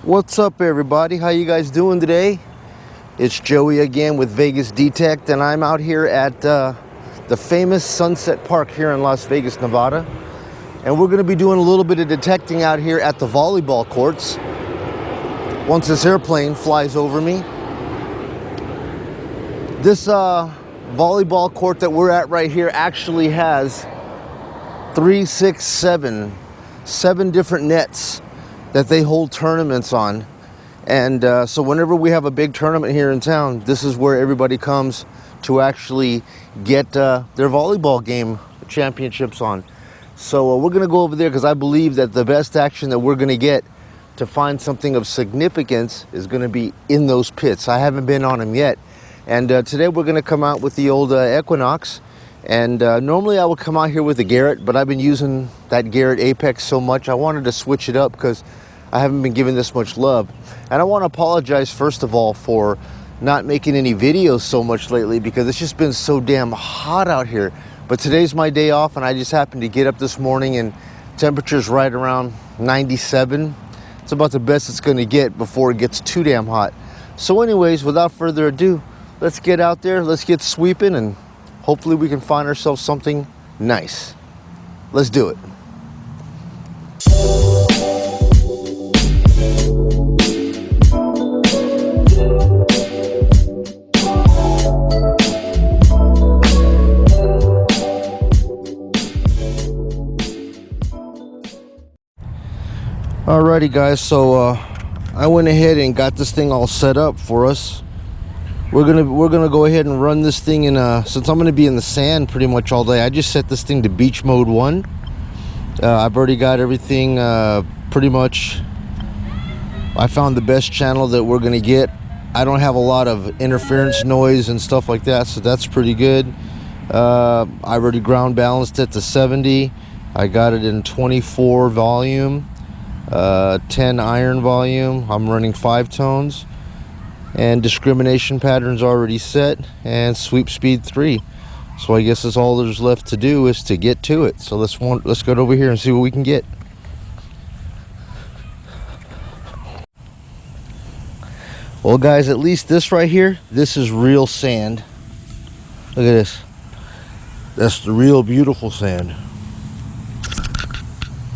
What's up, everybody? How you guys doing today? It's Joey again with Vegas Detect, and I'm out here at the famous Sunset Park here in Las Vegas, Nevada. And we're going to be doing a little bit of detecting out here at the volleyball courts once this airplane flies over me. This volleyball court that we're at right here actually has 7 different nets that they hold tournaments on. And so whenever we have a big tournament here in town, this is where everybody comes to actually get their volleyball game championships on. So we're going to go over there because I believe that the best action that we're going to get to find something of significance is going to be in those pits. I haven't been on them yet. And today we're going to come out with the old Equinox. And normally I would come out here with the Garrett, but I've been using that Garrett Apex so much, I wanted to switch it up because I haven't been giving this much love. And I want to apologize, first of all, for not making any videos so much lately because it's just been so damn hot out here. But today's my day off, and I just happened to get up this morning and temperature's right around 97. It's about the best it's going to get before it gets too damn hot. So anyways, without further ado, let's get out there, let's get sweeping, and hopefully we can find ourselves something nice. Let's do it. Alrighty guys, so I went ahead and got this thing all set up for us. We're gonna go ahead and run this thing in since I'm gonna be in the sand pretty much all day. I just set this thing to beach mode 1. I've already got everything pretty much. I found the best channel that we're gonna get. I don't have a lot of interference noise and stuff like that, so that's pretty good. I already ground balanced it to 70. I got it in 24 volume, 10 iron volume. I'm running 5 tones. And discrimination patterns already set, and sweep speed 3. So I guess that's all there's left to do is to get to it. So let's go over here and see what we can get. Well guys, at least this right here, this is real sand. Look at this. That's the real beautiful sand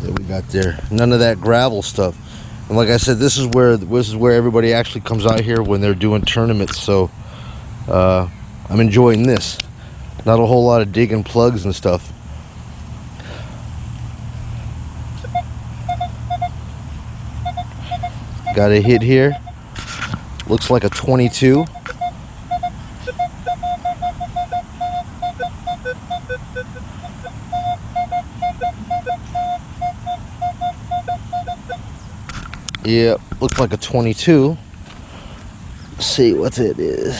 that we got there. None of that gravel stuff. And like I said, this is where everybody actually comes out here when they're doing tournaments. So I'm enjoying this. Not a whole lot of digging plugs and stuff. Got a hit here. Looks like a 22. Yep, looks like a 22. Let's see what it is.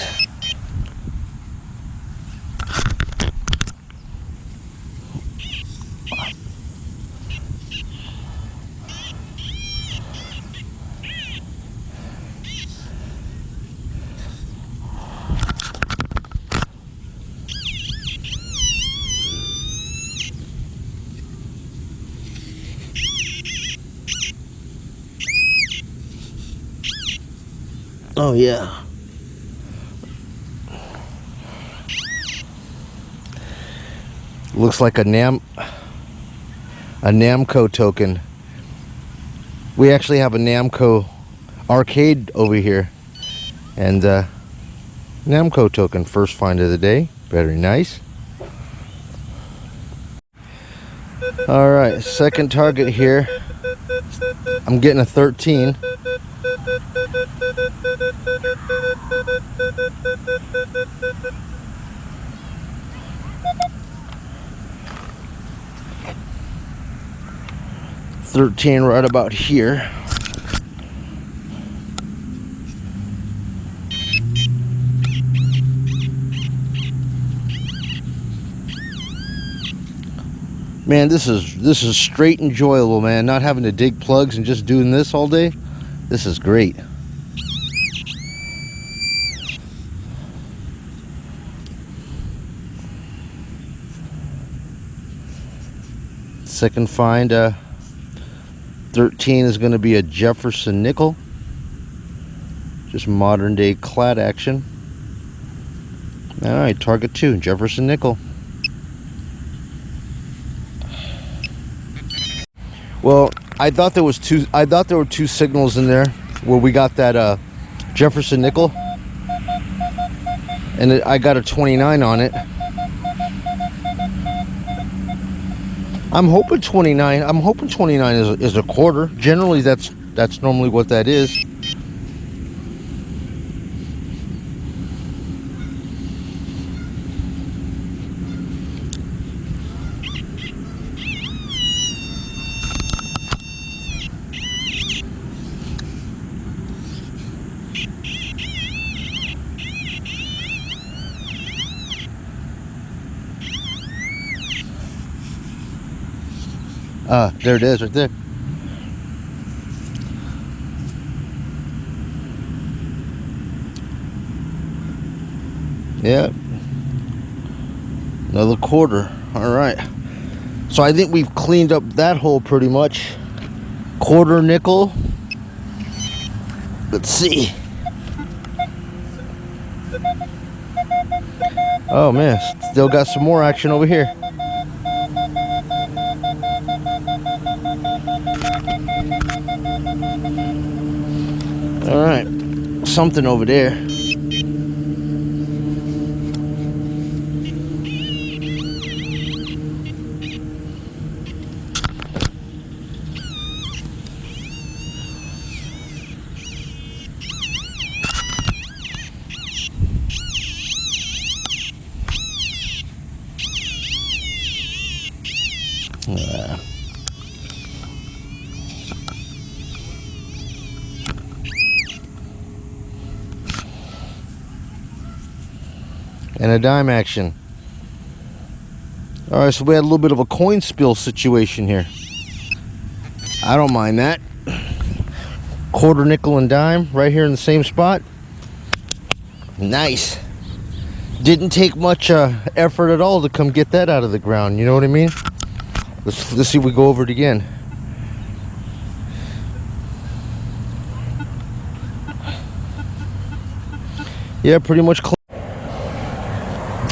Oh yeah. Looks like a Namco token. We actually have a Namco arcade over here. And Namco token, first find of the day. Very nice. Alright, second target here. I'm getting a 13. Right about here. Man, this is straight enjoyable, man. Not having to dig plugs and just doing this all day. This is great. Second find, 13 is going to be a Jefferson nickel. Just modern day clad action. All right, target 2, Jefferson nickel. Well, I thought there were two signals in there where we got that Jefferson nickel, and I got a 29 on it. I'm hoping 29. I'm hoping 29 is a quarter. Generally, that's normally what that is. There it is, right there. Yeah, another quarter. All right, so I think we've cleaned up that hole pretty much. Quarter nickel. Let's see. Oh man, still got some more action over here. All right, something over there. And a dime action. All right, so we had a little bit of a coin spill situation here. I don't mind that. Quarter, nickel, and dime right here in the same spot. Nice. Didn't take much effort at all to come get that out of the ground. You know what I mean? Let's see if we go over it again. Yeah, pretty much close.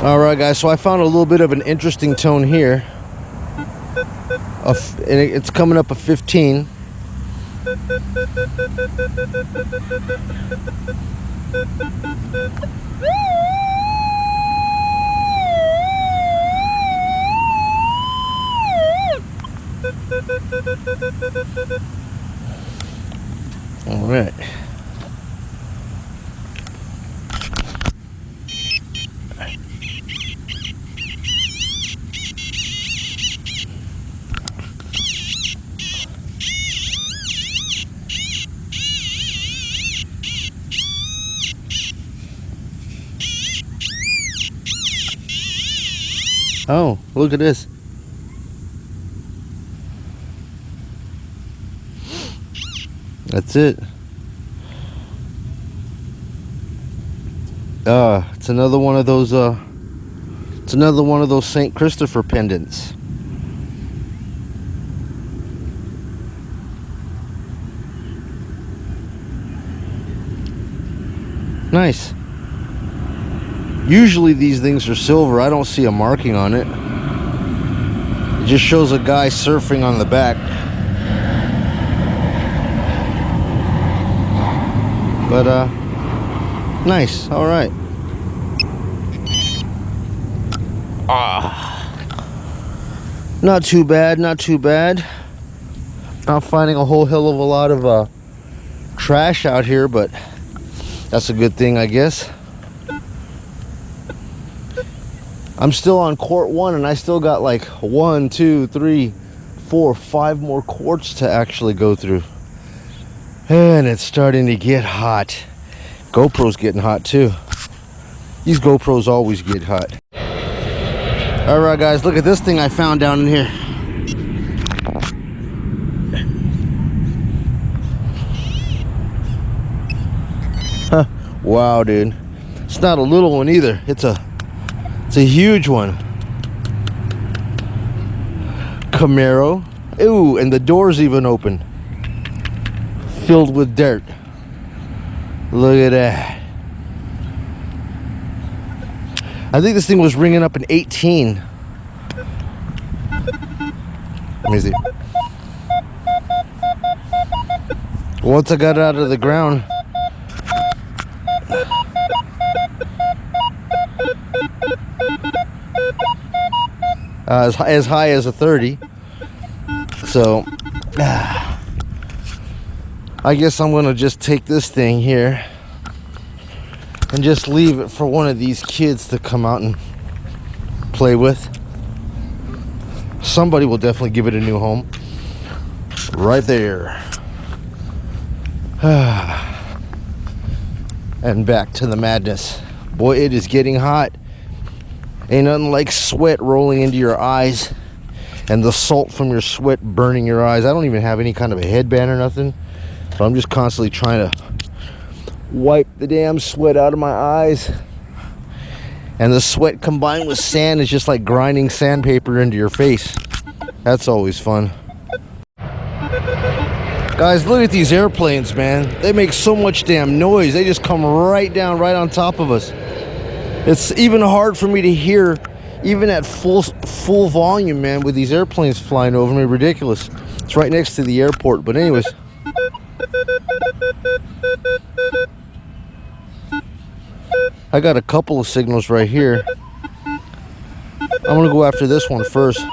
All right, guys, so I found a little bit of an interesting tone here. And it's coming up a 15. All right. Oh, look at this. That's it. It's another one of those St. Christopher pendants. Nice. Usually these things are silver. I don't see a marking on it. It just shows a guy surfing on the back. But nice. All right. Not too bad, not too bad. Not finding a whole hell of a lot of trash out here, but that's a good thing, I guess. I'm still on quart 1, and I still got like 1, 2, 3, 4, 5 more quarts to actually go through. And it's starting to get hot. GoPro's getting hot too. These GoPros always get hot. All right, guys, look at this thing I found down in here. Huh. Wow, dude. It's not a little one either. It's a huge one. Camaro. Ooh, and the door's even open. Filled with dirt. Look at that. I think this thing was ringing up an 18. Let me see. Once I got it out of the ground, as high as a 30. So I guess I'm gonna just take this thing here and just leave it for one of these kids to come out and play with. Somebody will definitely give it a new home. Right there. And back to the madness. Boy, it is getting hot. Ain't nothing like sweat rolling into your eyes and the salt from your sweat burning your eyes. I don't even have any kind of a headband or nothing, but I'm just constantly trying to wipe the damn sweat out of my eyes. And the sweat combined with sand is just like grinding sandpaper into your face. That's always fun. Guys, look at these airplanes, man. They make so much damn noise. They just come right down, right on top of us. It's even hard for me to hear, even at full volume, man, with these airplanes flying over me. Ridiculous. It's right next to the airport, but anyways. I got a couple of signals right here. I'm gonna go after this one first.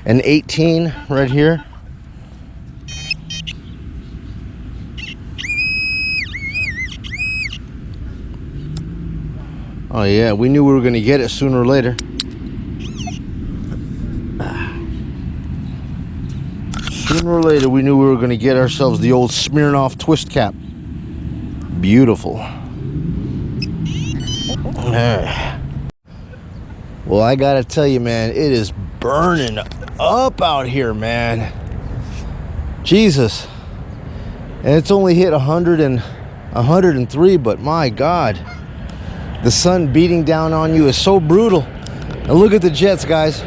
An 18 right here. Oh yeah, we knew we were gonna get it sooner or later. Sooner or later, we knew we were gonna get ourselves the old Smirnoff twist cap. Beautiful. Well, I gotta tell you, man, it is burning up out here, man. Jesus. And it's only hit 100 and 103, but my God, the sun beating down on you is so brutal. And look at the jets, guys.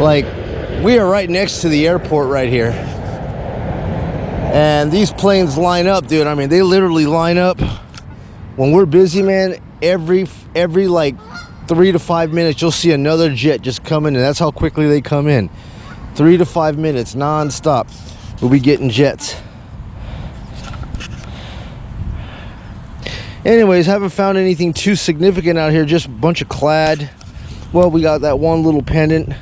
Like, we are right next to the airport right here. And these planes line up, dude. I mean, they literally line up. When we're busy, man, every like 3 to 5 minutes, you'll see another jet just come in, and that's how quickly they come in. 3 to 5 minutes, non-stop. We'll be getting jets. Anyways, haven't found anything too significant out here, just a bunch of clad. Well, we got that one little pendant, a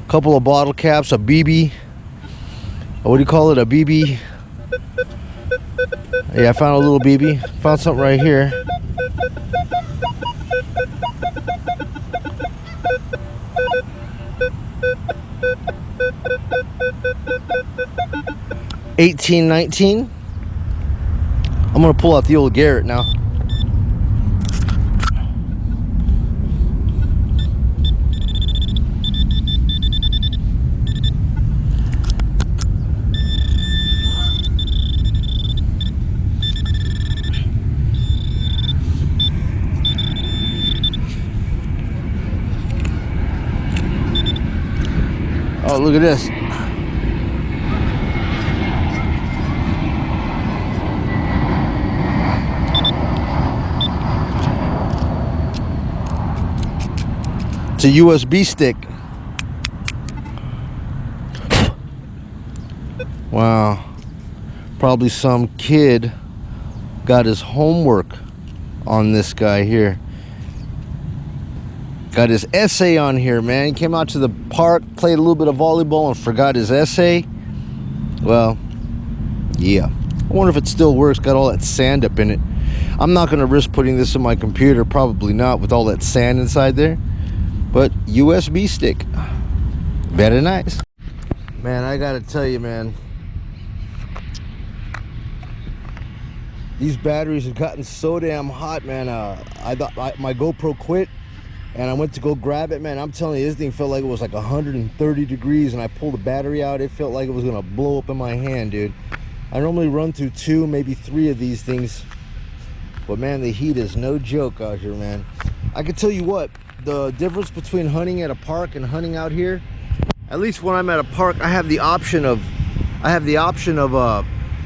couple of bottle caps, a BB. What do you call it? A BB? Yeah, I found a little BB. Found something right here. $18.19. I'm gonna pull out the old Garrett now. Oh, look at this. It's a USB stick. Wow. Probably some kid got his homework on this guy here. Got his essay on here, man. He came out to the park, played a little bit of volleyball, and forgot his essay. Well, yeah. I wonder if it still works. Got all that sand up in it. I'm not going to risk putting this in my computer. Probably not with all that sand inside there. But USB stick. Very nice. Man, I got to tell you, man. These batteries have gotten so damn hot, man. I thought my GoPro quit. And I went to go grab it, man. I'm telling you, this thing felt like it was like 130 degrees, and I pulled the battery out. It felt like it was gonna blow up in my hand, dude. I normally run through 2, maybe 3 of these things. But man, the heat is no joke out here, man. I can tell you what, the difference between hunting at a park and hunting out here At least when I'm at a park, I have the option of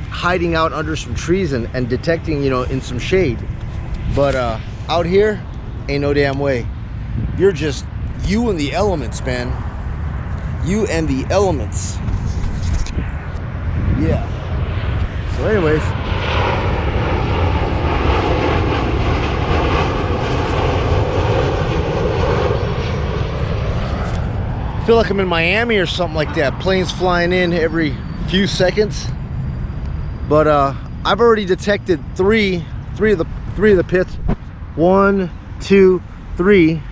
hiding out under some trees and detecting, you know, in some shade. But out here, ain't no damn way. You're just you and the elements, man. You and the elements. Yeah. So anyways, I feel like I'm in Miami or something like that. Planes flying in every few seconds. But I've already detected three of the pits. 1, 2, 3.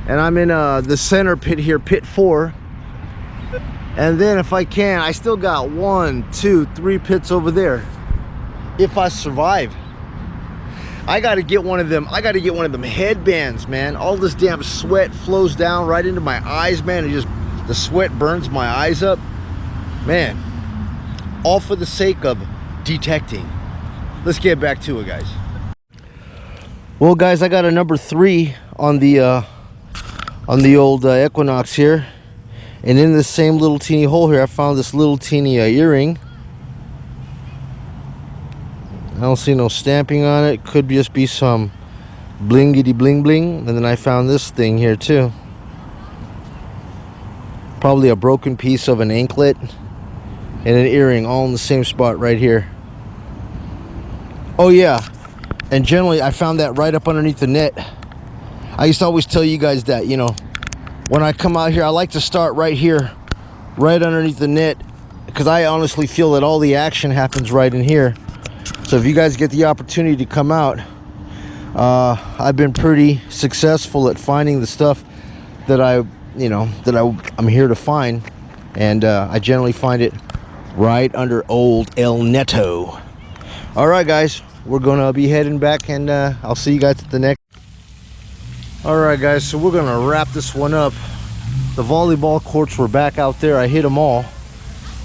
And I'm in the center pit here, pit 4. And then if I can, I still got 1, 2, 3 pits over there. If I survive. I gotta get one of them. I gotta get one of them headbands, man. All this damn sweat flows down right into my eyes, man. And just the sweat burns my eyes up, man. All for the sake of detecting. Let's get back to it, guys. Well, guys, I got a number 3 on the old Equinox here, and in this same little teeny hole here, I found this little teeny earring. I don't see no stamping on it. Could just be some blingity bling bling. And then I found this thing here too. Probably a broken piece of an anklet and an earring, all in the same spot right here. Oh yeah, and generally I found that right up underneath the net. I used to always tell you guys that, you know, when I come out here, I like to start right here, right underneath the net, because I honestly feel that all the action happens right in here. So if you guys get the opportunity to come out, I've been pretty successful at finding the stuff that I'm here to find, and I generally find it right under old El Neto. All right, guys, we're gonna be heading back, and I'll see you guys at the next. All right, guys, so we're gonna wrap this one up. The volleyball courts were back out there. I hit them all,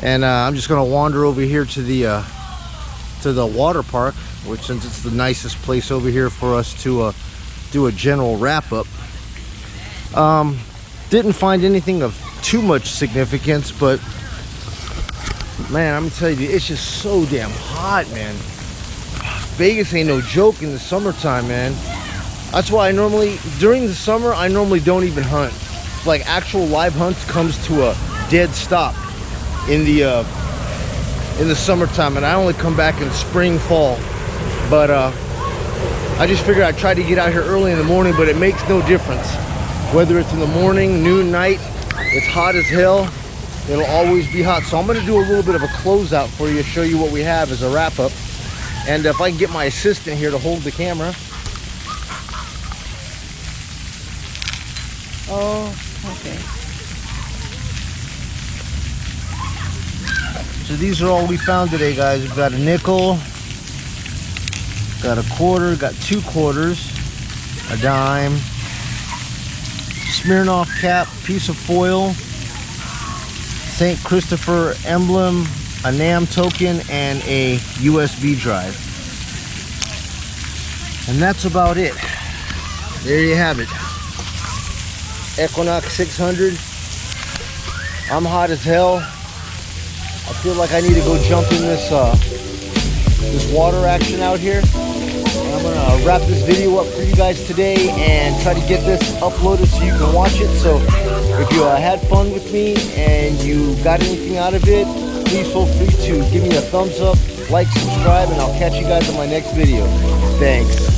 and I'm just gonna wander over here to the water park, which, since it's the nicest place over here for us to do a general wrap up. Didn't find anything of too much significance, but man, I'm gonna tell you, it's just so damn hot, man. Vegas ain't no joke in the summertime, man. That's why during the summer, I normally don't even hunt. Like, actual live hunts comes to a dead stop in the summertime, and I only come back in spring, fall. But I just figured I'd try to get out here early in the morning, but it makes no difference whether it's in the morning, noon, night. It's hot as hell. It'll always be hot. So I'm going to do a little bit of a closeout for you, show you what we have as a wrap up. And if I can get my assistant here to hold the camera. Oh, okay. So these are all we found today, guys. We've got a nickel, got a quarter, got 2 quarters, a dime, Smirnoff cap, piece of foil, St. Christopher emblem, a NAM token, and a USB drive. And that's about it. There you have it. Equinox 600. I'm hot as hell. I feel like I need to go jump in this water action out here. And I'm gonna wrap this video up for you guys today and try to get this uploaded so you can watch it. So if you had fun with me and you got anything out of it, please feel free to give me a thumbs up, like, subscribe, and I'll catch you guys on my next video. Thanks.